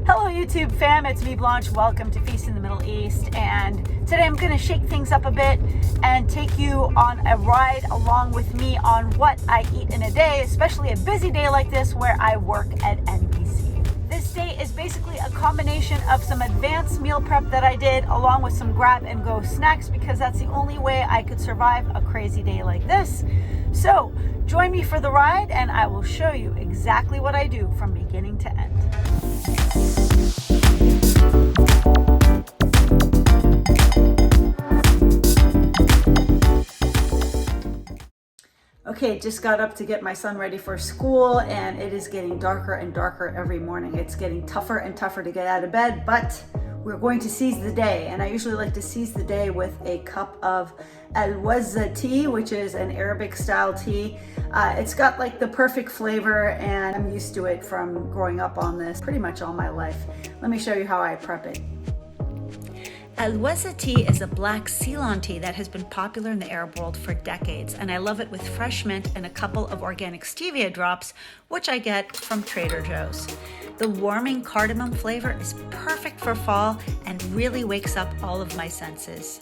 Hello YouTube fam, it's me Blanche. Welcome to Feast in the Middle East, and today I'm going to shake things up a bit and take you on a ride along with me on what I eat in a day, especially a busy day like this where I work at NBC. This day is basically a combination of some advanced meal prep that I did along with some grab and go snacks, because that's the only way I could survive a crazy day like this. So join me for the ride and I will show you exactly what I do from beginning to end. Okay, just got up to get my son ready for school, and it is getting darker and darker every morning. It's getting tougher and tougher to get out of bed, but we're going to seize the day. And I usually like to seize the day with a cup of Oats tea, which is an Arabic style tea. It's got like the perfect flavor, and I'm used to it from growing up on this pretty much all my life. Let me show you how I prep it. Oats tea is a black Ceylon tea that has been popular in the Arab world for decades, and I love it with fresh mint and a couple of organic stevia drops, which I get from Trader Joe's. The warming cardamom flavor is perfect for fall and really wakes up all of my senses.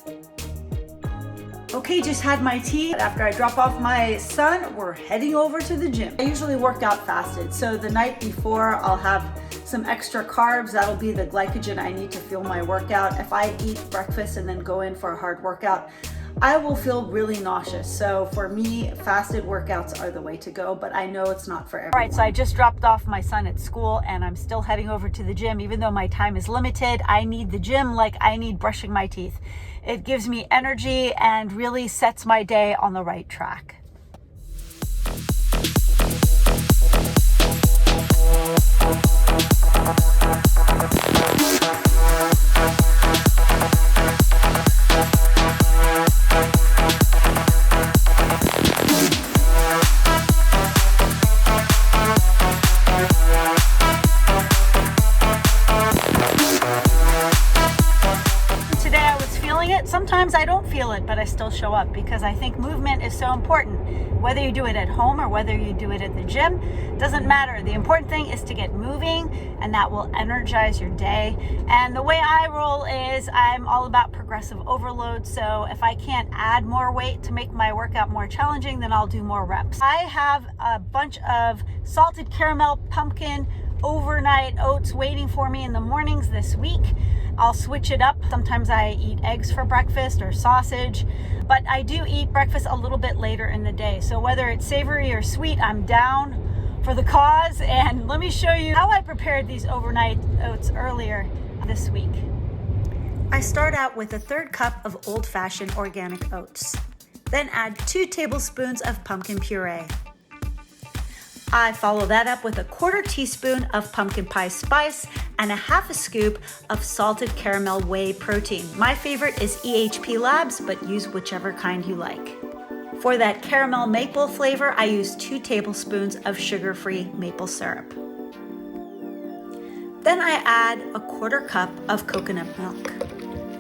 Okay, just had my tea. After I drop off my son, we're heading over to the gym. I usually work out fasted, so the night before I'll have some extra carbs. That'll be the glycogen I need to fuel my workout. If I eat breakfast and then go in for a hard workout, I will feel really nauseous. So for me, fasted workouts are the way to go, but I know it's not for everyone. All right, so I just dropped off my son at school and I'm still heading over to the gym. Even though my time is limited, I need the gym like I need brushing my teeth. It gives me energy and really sets my day on the right track. Sometimes I don't feel it, but I still show up because I think movement is so important. Whether you do it at home or whether you do it at the gym, doesn't matter. The important thing is to get moving, and that will energize your day. And the way I roll is I'm all about progressive overload. So if I can't add more weight to make my workout more challenging, then I'll do more reps. I have a bunch of salted caramel pumpkin overnight oats waiting for me in the mornings this week. I'll switch it up. Sometimes I eat eggs for breakfast or sausage, but I do eat breakfast a little bit later in the day. So whether it's savory or sweet, I'm down for the cause. And let me show you how I prepared these overnight oats earlier this week. I start out with a third cup of old-fashioned organic oats. Then add 2 tablespoons of pumpkin puree. I follow that up with a 1/4 teaspoon of pumpkin pie spice and a 1/2 scoop of salted caramel whey protein. My favorite is EHP Labs, but use whichever kind you like. For that caramel maple flavor, I use 2 tablespoons of sugar-free maple syrup. Then I add a 1/4 cup of coconut milk.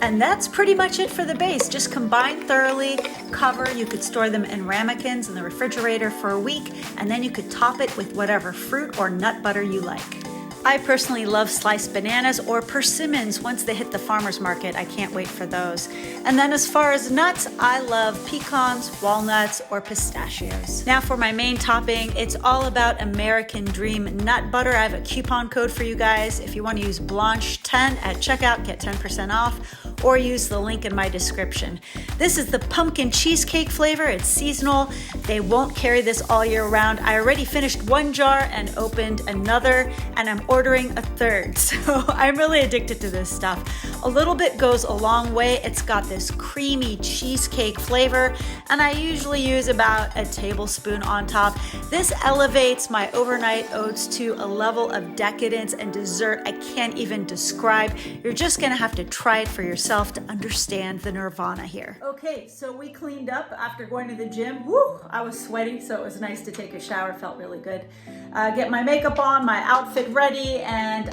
And that's pretty much it for the base. Just combine thoroughly, cover. You could store them in ramekins in the refrigerator for a week, and then you could top it with whatever fruit or nut butter you like. I personally love sliced bananas or persimmons once they hit the farmer's market. I can't wait for those. And then as far as nuts, I love pecans, walnuts, or pistachios. Now for my main topping, it's all about American Dream nut butter. I have a coupon code for you guys. If you want to use Blanche10 at checkout, get 10% off, or use the link in my description. This is the pumpkin cheesecake flavor. It's seasonal. They won't carry this all year round. I already finished 1 jar and opened another, and I'm ordering a 3rd. So I'm really addicted to this stuff. A little bit goes a long way. It's got this creamy cheesecake flavor, and I usually use about a tablespoon on top. This elevates my overnight oats to a level of decadence and dessert I can't even describe. You're just gonna have to try it for yourself to understand the nirvana here. Okay, so we cleaned up after going to the gym. Woo, I was sweating, so it was nice to take a shower. Felt really good. Get my makeup on, my outfit ready, and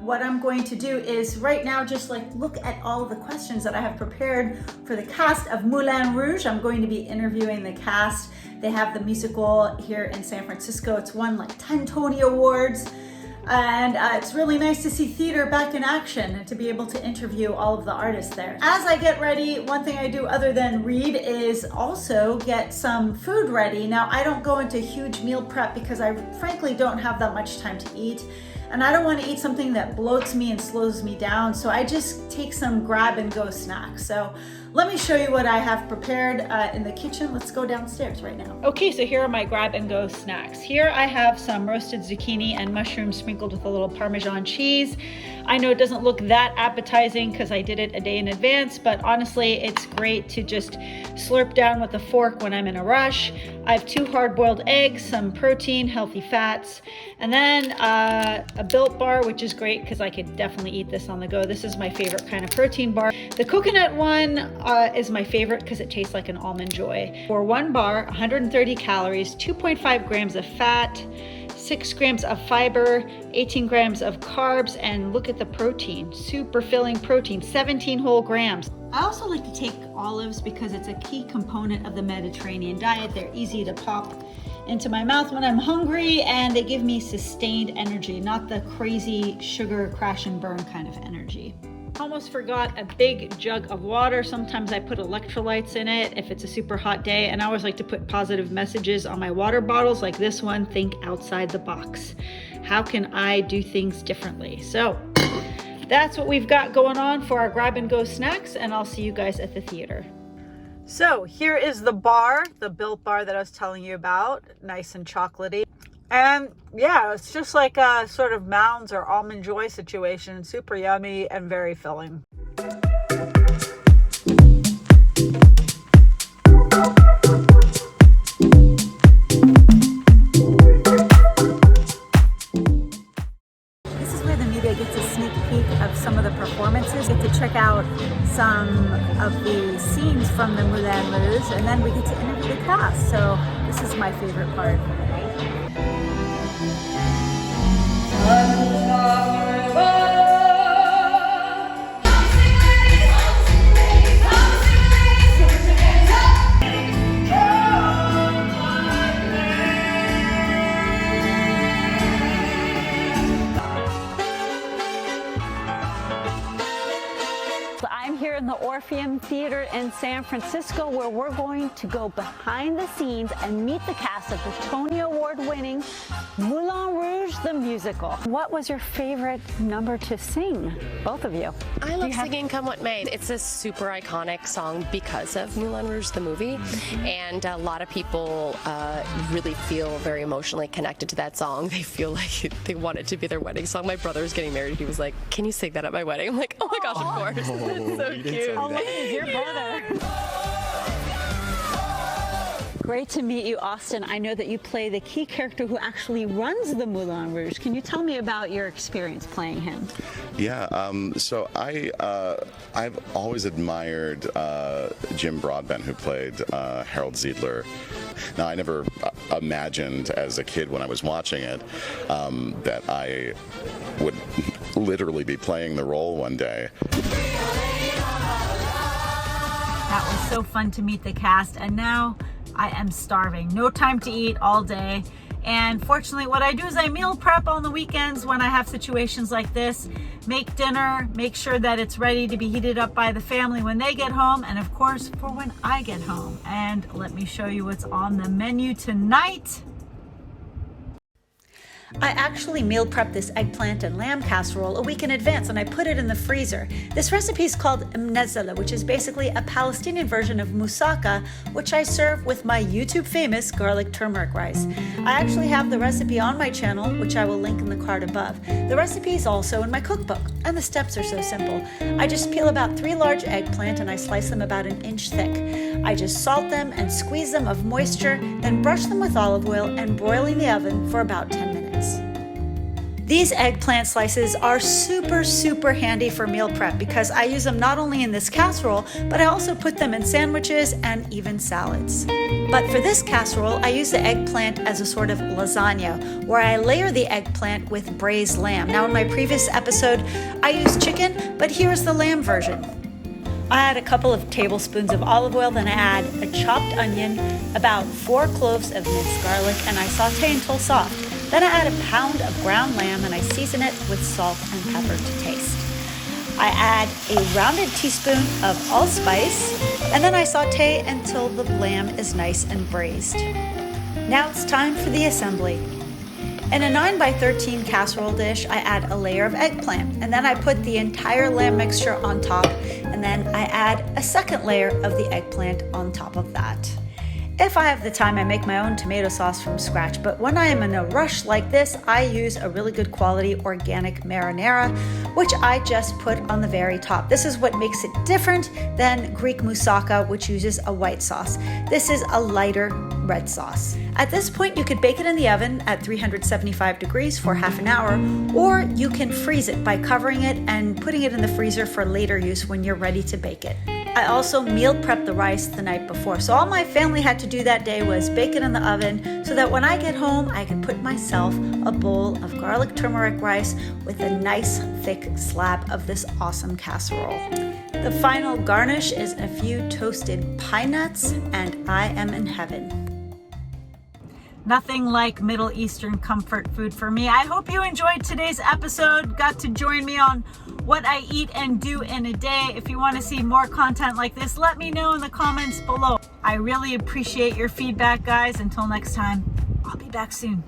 what I'm going to do is right now just like look at all of the questions that I have prepared for the cast of Moulin Rouge. I'm going to be interviewing the cast. They have the musical here in San Francisco. It's won like 10 Tony Awards. And it's really nice to see theater back in action and to be able to interview all of the artists there. As I get ready, one thing I do other than read is also get some food ready. Now, I don't go into huge meal prep because I frankly don't have that much time to eat. And I don't want to eat something that bloats me and slows me down. So I just take some grab and go snacks. So let me show you what I have prepared in the kitchen. Let's go downstairs right now. Okay, so here are my grab and go snacks. Here I have some roasted zucchini and mushrooms sprinkled with a little Parmesan cheese. I know it doesn't look that appetizing because I did it a day in advance, but honestly, it's great to just slurp down with a fork when I'm in a rush. I have 2 hard-boiled eggs, some protein, healthy fats, and then a Built bar, which is great because I could definitely eat this on the go. This is my favorite kind of protein bar. The coconut one is my favorite because it tastes like an Almond Joy. For 1 bar, 130 calories, 2.5 grams of fat, 6 grams of fiber, 18 grams of carbs, and look at the protein, super filling protein, 17 whole grams. I also like to take olives because it's a key component of the Mediterranean diet. They're easy to pop into my mouth when I'm hungry, and they give me sustained energy, not the crazy sugar crash and burn kind of energy. Almost forgot a big jug of water. Sometimes I put electrolytes in it if it's a super hot day, and I always like to put positive messages on my water bottles like this one, think outside the box. How can I do things differently? So that's what we've got going on for our grab and go snacks, and I'll see you guys at the theater. So here is the bar, the Built bar that I was telling you about, nice and chocolatey. And yeah, it's just like a sort of Mounds or Almond Joy situation, super yummy and very filling. This is where the media gets a sneak peek of some of the performances. We get to check out some of the scenes from the Moulin Rouge, and then we get to interview the cast. So this is my favorite part. I'm here in the Orpheum Theater in San Francisco, where we're going to go behind the scenes and meet the cast of the Tony Award-winning Moulin Rouge, the musical. What was your favorite number to sing, both of you? I love singing Come What May. It's a super iconic song because of Moulin Rouge, the movie, and a lot of people really feel very emotionally connected to that song. They feel like they want it to be their wedding song. My brother was getting married. He was like, "Can you sing that at my wedding?" I'm like, "Oh my gosh, of course." It's so cute. Oh, look at your brother. Great to meet you, Austin. I know that you play the key character who actually runs the Moulin Rouge. Can you tell me about your experience playing him? Yeah, so I've always admired Jim Broadbent, who played Harold Ziedler. Now, I never imagined as a kid when I was watching it that I would literally be playing the role one day. That was so fun to meet the cast, and now I am starving. No time to eat all day. And fortunately, what I do is I meal prep on the weekends when I have situations like this. Make dinner, make sure that it's ready to be heated up by the family when they get home, and of course, for when I get home. And let me show you what's on the menu tonight. I actually meal prepped this eggplant and lamb casserole a week in advance, and I put it in the freezer. This recipe is called mnezzela, which is basically a Palestinian version of moussaka, which I serve with my YouTube famous garlic turmeric rice. I actually have the recipe on my channel, which I will link in the card above. The recipe is also in my cookbook, and the steps are so simple. I just peel about 3 large eggplant and I slice them about 1 inch thick. I just salt them and squeeze them of moisture, then brush them with olive oil and broil in the oven for about 10 minutes. These eggplant slices are super handy for meal prep because I use them not only in this casserole, but I also put them in sandwiches and even salads. But for this casserole, I use the eggplant as a sort of lasagna, where I layer the eggplant with braised lamb. Now, in my previous episode, I used chicken, but here's the lamb version. I add a couple of tablespoons of olive oil, then I add a chopped onion, about 4 cloves of minced garlic, and I saute until soft. Then I add a pound of ground lamb and I season it with salt and pepper to taste. I add a rounded teaspoon of allspice, and then I saute until the lamb is nice and braised. Now it's time for the assembly. In a 9x13 casserole dish, I add a layer of eggplant, and then I put the entire lamb mixture on top, and then I add a second layer of the eggplant on top of that. If I have the time, I make my own tomato sauce from scratch, but when I am in a rush like this, I use a really good quality organic marinara, which I just put on the very top. This is what makes it different than Greek moussaka, which uses a white sauce. This is a lighter red sauce. At this point, you could bake it in the oven at 375 degrees for half an hour, or you can freeze it by covering it and putting it in the freezer for later use when you're ready to bake it. I also meal prepped the rice the night before, so all my family had to do that day was bake it in the oven so that when I get home, I can put myself a bowl of garlic turmeric rice with a nice thick slab of this awesome casserole. The final garnish is a few toasted pine nuts, and I am in heaven. Nothing like Middle Eastern comfort food for me. I hope you enjoyed today's episode, got to join me on what I eat and do in a day. If you want to see more content like this, let me know in the comments below. I really appreciate your feedback, guys. Until next time, I'll be back soon.